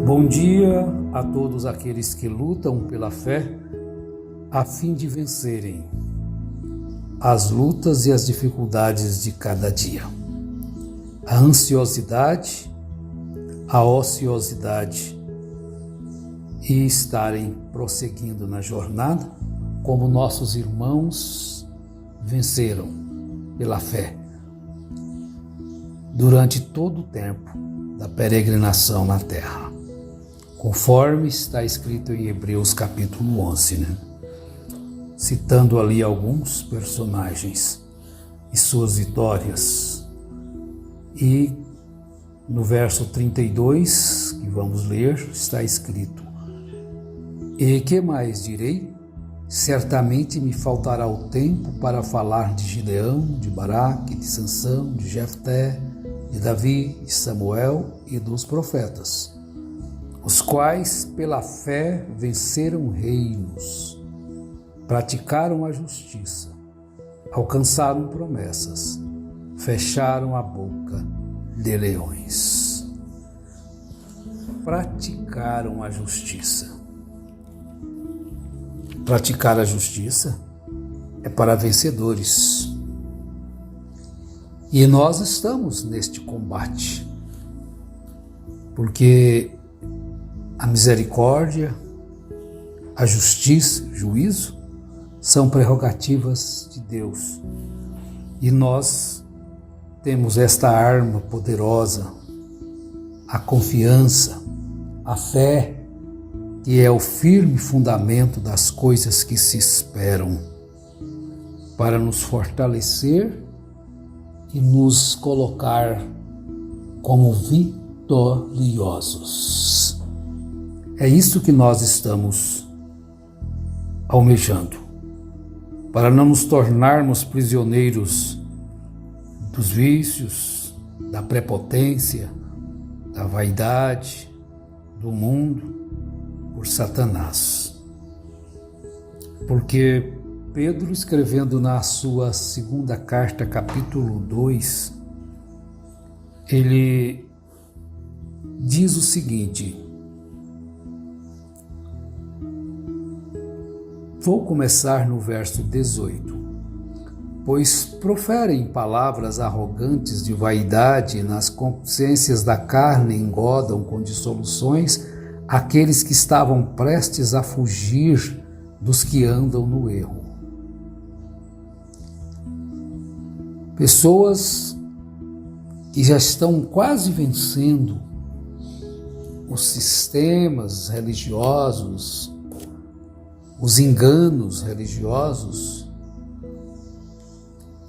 Bom dia a todos aqueles que lutam pela fé a fim de vencerem as lutas e as dificuldades de cada dia. A ansiosidade, a ociosidade e estarem prosseguindo na jornada como nossos irmãos venceram pela fé durante todo o tempo da peregrinação na terra, conforme está escrito em Hebreus capítulo 11, citando ali alguns personagens e suas vitórias. E no verso 32, que vamos ler, está escrito: E que mais direi? Certamente me faltará o tempo para falar de Gideão, de Baraque, de Sansão, de Jefté, de Davi, de Samuel e dos profetas, os quais pela fé venceram reinos, praticaram a justiça, alcançaram promessas, fecharam a boca de leões. Praticaram a justiça. Praticar a justiça é para vencedores. E nós estamos neste combate, porque a misericórdia, a justiça, o juízo são prerrogativas de Deus. E nós temos esta arma poderosa, a confiança, a fé, que é o firme fundamento das coisas que se esperam, para nos fortalecer e nos colocar como vitoriosos. É isso que nós estamos almejando, para não nos tornarmos prisioneiros dos vícios, da prepotência, da vaidade, do mundo, por Satanás. Porque Pedro, escrevendo na sua segunda carta, capítulo 2, ele diz o seguinte: vou começar no verso 18. Pois proferem palavras arrogantes de vaidade, nas consciências da carne engodam com dissoluções aqueles que estavam prestes a fugir dos que andam no erro. Pessoas que já estão quase vencendo os sistemas religiosos, os enganos religiosos,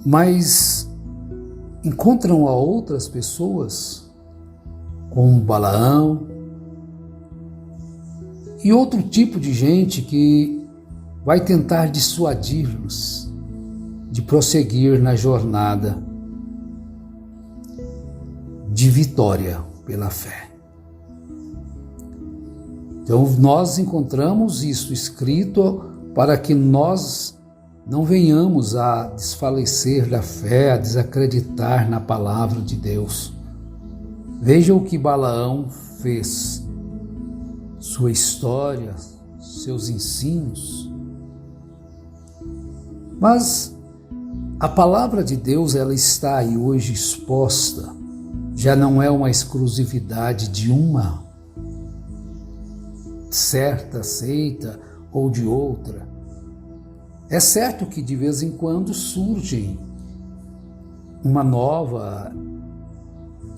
mas encontram a outras pessoas, como Balaão e outro tipo de gente que vai tentar dissuadi-los de prosseguir na jornada de vitória pela fé. Então nós encontramos isso escrito para que nós não venhamos a desfalecer da fé, a desacreditar na palavra de Deus. Veja o que Balaão fez, sua história, seus ensinos. Mas a palavra de Deus, ela está aí hoje exposta, já não é uma exclusividade de uma certa seita ou de outra. É certo que de vez em quando surge uma nova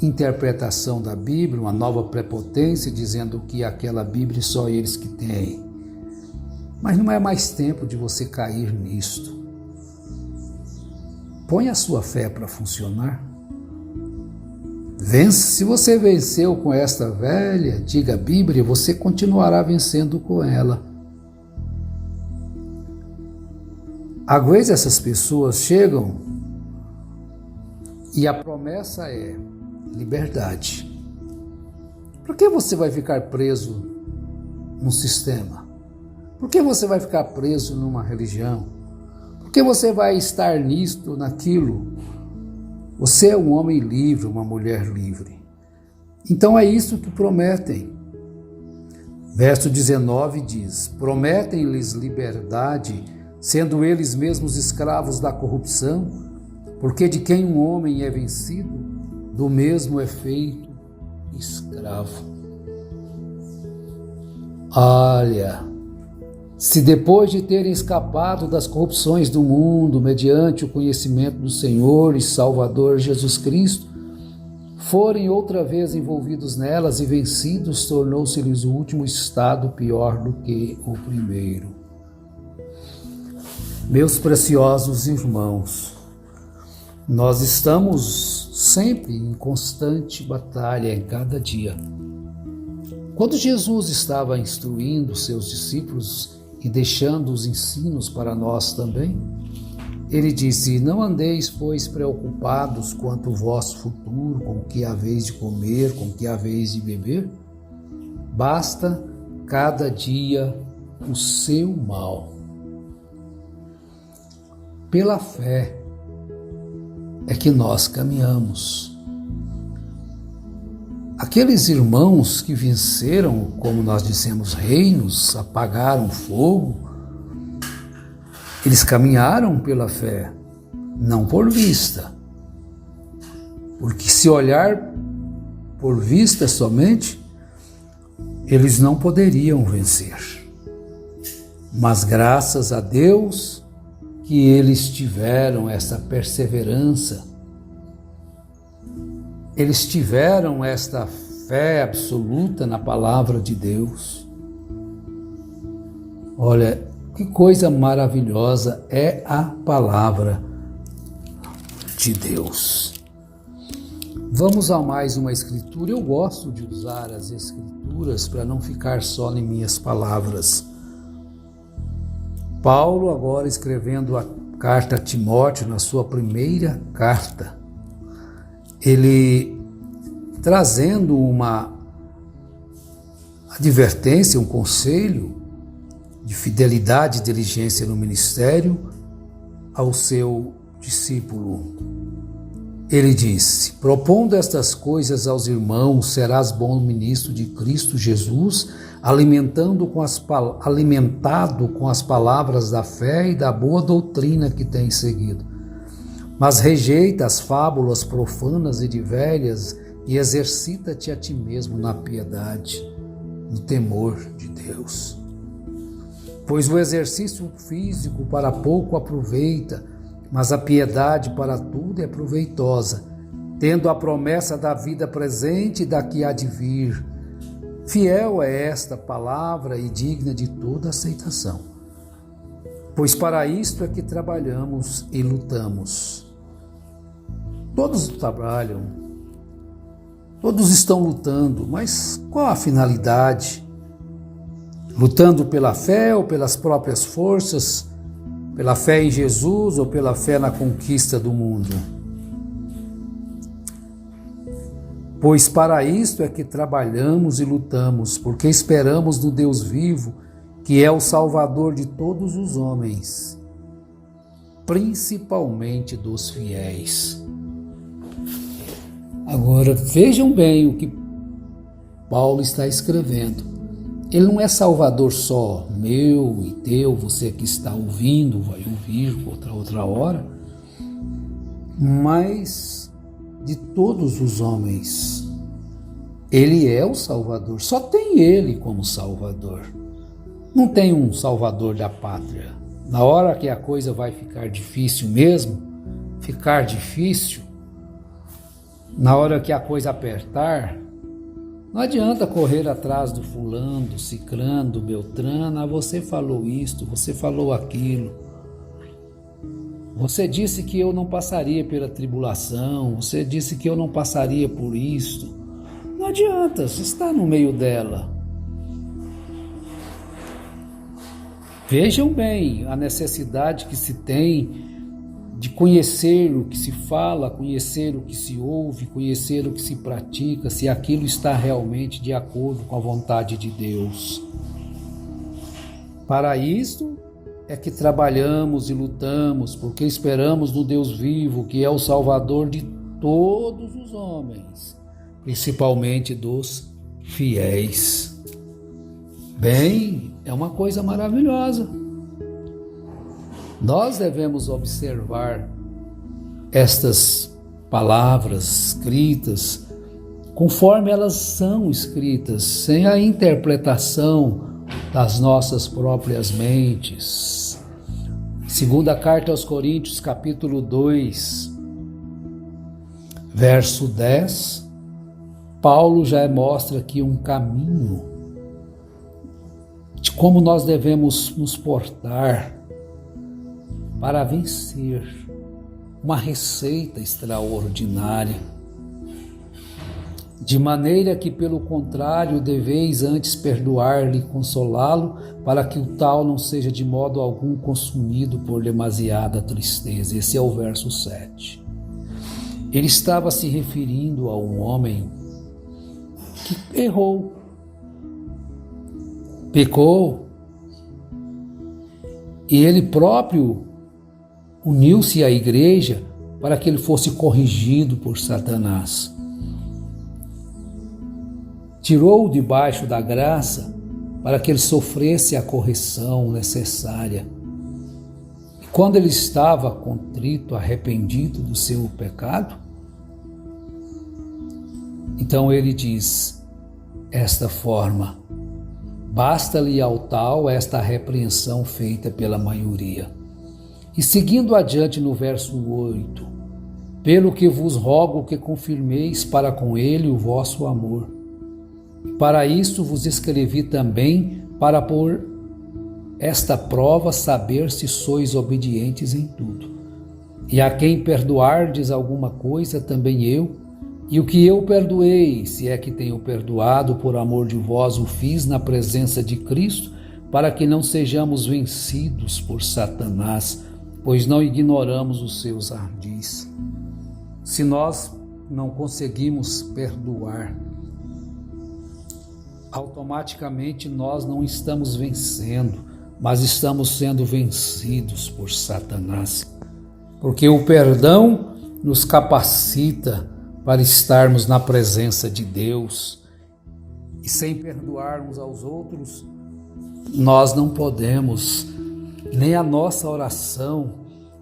interpretação da Bíblia, uma nova prepotência, dizendo que aquela Bíblia só eles que têm. Mas não é mais tempo de você cair nisto. Põe a sua fé para funcionar. Vence. Se você venceu com esta velha, antiga Bíblia, você continuará vencendo com ela. Às vezes essas pessoas chegam e a promessa é liberdade. Por que você vai ficar preso num sistema? Por que você vai ficar preso numa religião? Por que você vai estar nisto, naquilo? Você é um homem livre, uma mulher livre. Então é isso que prometem. Verso 19 diz: prometem-lhes liberdade, sendo eles mesmos escravos da corrupção, porque de quem um homem é vencido, do mesmo é feito escravo. Olha, se depois de terem escapado das corrupções do mundo, mediante o conhecimento do Senhor e Salvador Jesus Cristo, forem outra vez envolvidos nelas e vencidos, tornou-se-lhes o último estado pior do que o primeiro. Meus preciosos irmãos, nós estamos sempre em constante batalha em cada dia. Quando Jesus estava instruindo seus discípulos e deixando os ensinos para nós também, ele disse: não andeis, pois, preocupados quanto ao vosso futuro, com o que haveis de comer, com o que haveis de beber. Basta cada dia o seu mal. Pela fé é que nós caminhamos. Aqueles irmãos que venceram, como nós dissemos, reinos, apagaram fogo, eles caminharam pela fé, não por vista. Porque se olhar por vista somente, eles não poderiam vencer. Mas graças a Deus que eles tiveram essa perseverança, eles tiveram esta fé absoluta na palavra de Deus. Olha, que coisa maravilhosa é a palavra de Deus. Vamos a mais uma escritura. Eu gosto de usar as escrituras para não ficar só em minhas palavras. Paulo, agora escrevendo a carta a Timóteo, na sua primeira carta, ele trazendo uma advertência, um conselho de fidelidade e diligência no ministério ao seu discípulo. Ele disse: propondo estas coisas aos irmãos, serás bom ministro de Cristo Jesus, alimentado com as palavras da fé e da boa doutrina que tens seguido. Mas rejeita as fábulas profanas e de velhas e exercita-te a ti mesmo na piedade, no temor de Deus. Pois o exercício físico para pouco aproveita, mas a piedade para tudo é proveitosa, tendo a promessa da vida presente e da que há de vir. Fiel é esta palavra e digna de toda aceitação. Pois para isto é que trabalhamos e lutamos. Todos trabalham, todos estão lutando, mas qual a finalidade? Lutando pela fé ou pelas próprias forças, pela fé em Jesus ou pela fé na conquista do mundo? Pois para isto é que trabalhamos e lutamos, porque esperamos no Deus vivo, que é o Salvador de todos os homens, principalmente dos fiéis. Agora vejam bem o que Paulo está escrevendo. Ele não é Salvador só meu e teu, você que está ouvindo, vai ouvir outra hora, mas de todos os homens. Ele é o Salvador, só tem ele como Salvador. Não tem um Salvador da pátria. Na hora que a coisa vai ficar difícil mesmo, na hora que a coisa apertar, não adianta correr atrás do fulano, do cicrano, do beltrano. Você falou isto, você falou aquilo. Você disse que eu não passaria pela tribulação, você disse que eu não passaria por isto. Não adianta, você está no meio dela. Vejam bem a necessidade que se tem de conhecer o que se fala, conhecer o que se ouve, conhecer o que se pratica, se aquilo está realmente de acordo com a vontade de Deus. Para isto é que trabalhamos e lutamos, porque esperamos no Deus vivo, que é o Salvador de todos os homens, principalmente dos fiéis. Bem, é uma coisa maravilhosa. Nós devemos observar estas palavras escritas conforme elas são escritas, sem a interpretação das nossas próprias mentes. Segunda carta aos Coríntios, capítulo 2, verso 10, Paulo já mostra aqui um caminho de como nós devemos nos portar para vencer, uma receita extraordinária, de maneira que, pelo contrário, deveis antes perdoar-lhe e consolá-lo, para que o tal não seja de modo algum consumido por demasiada tristeza. Esse é o verso 7. Ele estava se referindo a um homem que errou, pecou, e ele próprio uniu-se à igreja para que ele fosse corrigido por Satanás. Tirou-o debaixo da graça para que ele sofresse a correção necessária. E quando ele estava contrito, arrependido do seu pecado, então ele diz esta forma: basta-lhe ao tal esta repreensão feita pela maioria. E seguindo adiante no verso 8, pelo que vos rogo que confirmeis para com ele o vosso amor. Para isso vos escrevi também, para por esta prova saber se sois obedientes em tudo. E a quem perdoardes alguma coisa, também eu, e o que eu perdoei, se é que tenho perdoado, por amor de vós o fiz na presença de Cristo, para que não sejamos vencidos por Satanás, pois não ignoramos os seus ardis. Se nós não conseguimos perdoar, automaticamente nós não estamos vencendo, mas estamos sendo vencidos por Satanás. Porque o perdão nos capacita para estarmos na presença de Deus. E sem perdoarmos aos outros, nós não podemos, nem a nossa oração,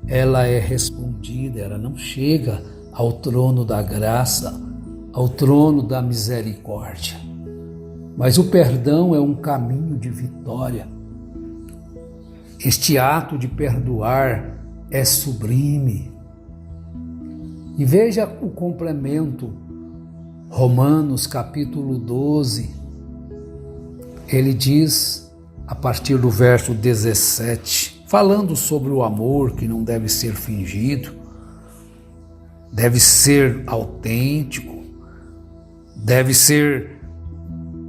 ela é respondida, ela não chega ao trono da graça, ao trono da misericórdia. Mas o perdão é um caminho de vitória. Este ato de perdoar é sublime. E veja o complemento, Romanos capítulo 12, ele diz, a partir do verso 17, falando sobre o amor que não deve ser fingido, deve ser autêntico, deve ser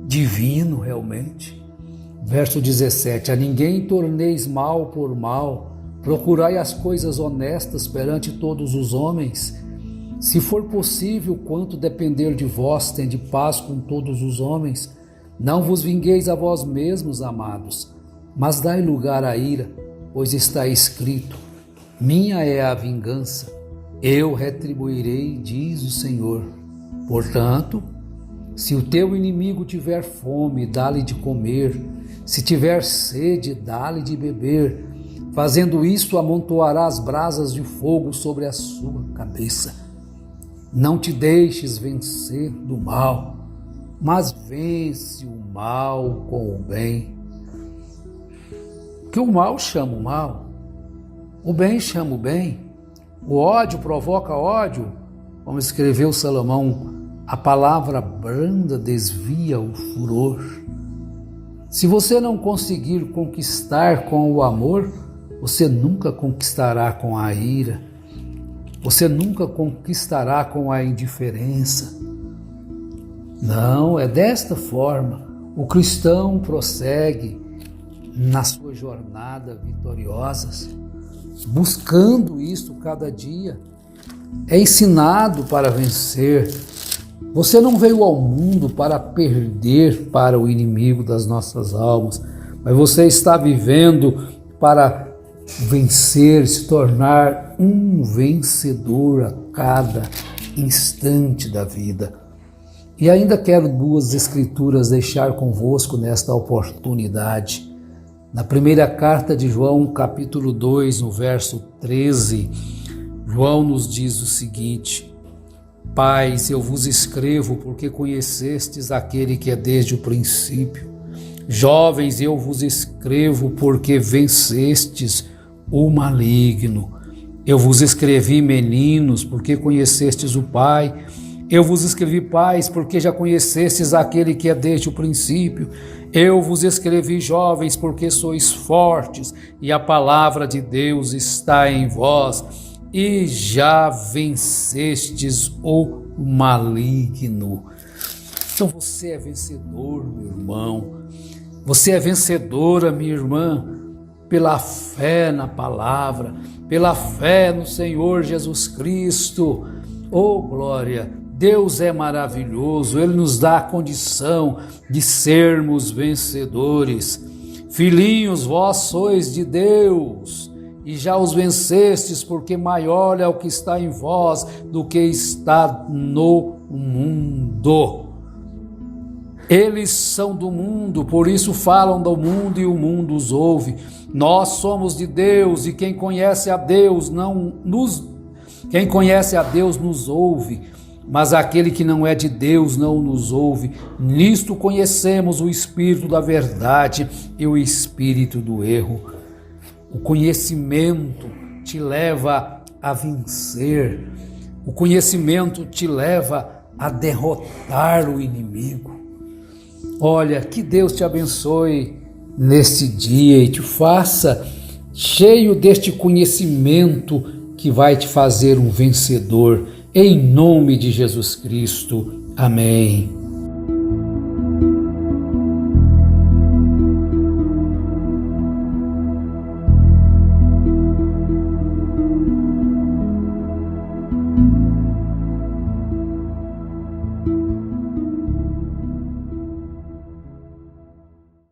divino realmente. Verso 17, a ninguém torneis mal por mal, procurai as coisas honestas perante todos os homens. Se for possível, quanto depender de vós, tende paz com todos os homens. Não vos vingueis a vós mesmos, amados, mas dai lugar à ira, pois está escrito, minha é a vingança, eu retribuirei, diz o Senhor. Portanto, se o teu inimigo tiver fome, dá-lhe de comer, se tiver sede, dá-lhe de beber. Fazendo isto, amontoarás brasas de fogo sobre a sua cabeça. Não te deixes vencer do mal, mas vence o mal com o bem. Que o mal chama o mal, o bem chama o bem. O ódio provoca ódio, como escreveu Salomão, a palavra branda desvia o furor. Se você não conseguir conquistar com o amor, você nunca conquistará com a ira. Você nunca conquistará com a indiferença. Não, é desta forma. O cristão prossegue na sua jornada vitoriosa, buscando isso cada dia. É ensinado para vencer. Você não veio ao mundo para perder para o inimigo das nossas almas, mas você está vivendo para vencer, se tornar um vencedor a cada instante da vida. E ainda quero 2 escrituras deixar convosco nesta oportunidade. Na primeira carta de João, capítulo 2, no verso 13, João nos diz o seguinte: Pais, eu vos escrevo porque conhecestes aquele que é desde o princípio. Jovens, eu vos escrevo porque vencestes o maligno. Eu vos escrevi, meninos, porque conhecestes o Pai. Eu vos escrevi, pais, porque já conhecestes aquele que é desde o princípio. Eu vos escrevi, jovens, porque sois fortes e a palavra de Deus está em vós e já vencestes o maligno. Então você é vencedor, meu irmão. Você é vencedora, minha irmã, pela fé na palavra, pela fé no Senhor Jesus Cristo. Oh, glória! Deus é maravilhoso, Ele nos dá a condição de sermos vencedores. Filhinhos, vós sois de Deus e já os vencestes, porque maior é o que está em vós do que está no mundo. Eles são do mundo, por isso falam do mundo e o mundo os ouve. Nós somos de Deus e quem conhece a Deus nos ouve. Mas aquele que não é de Deus não nos ouve. Nisto conhecemos o espírito da verdade e o espírito do erro. O conhecimento te leva a vencer. O conhecimento te leva a derrotar o inimigo. Olha, que Deus te abençoe neste dia e te faça cheio deste conhecimento que vai te fazer um vencedor. Em nome de Jesus Cristo. Amém.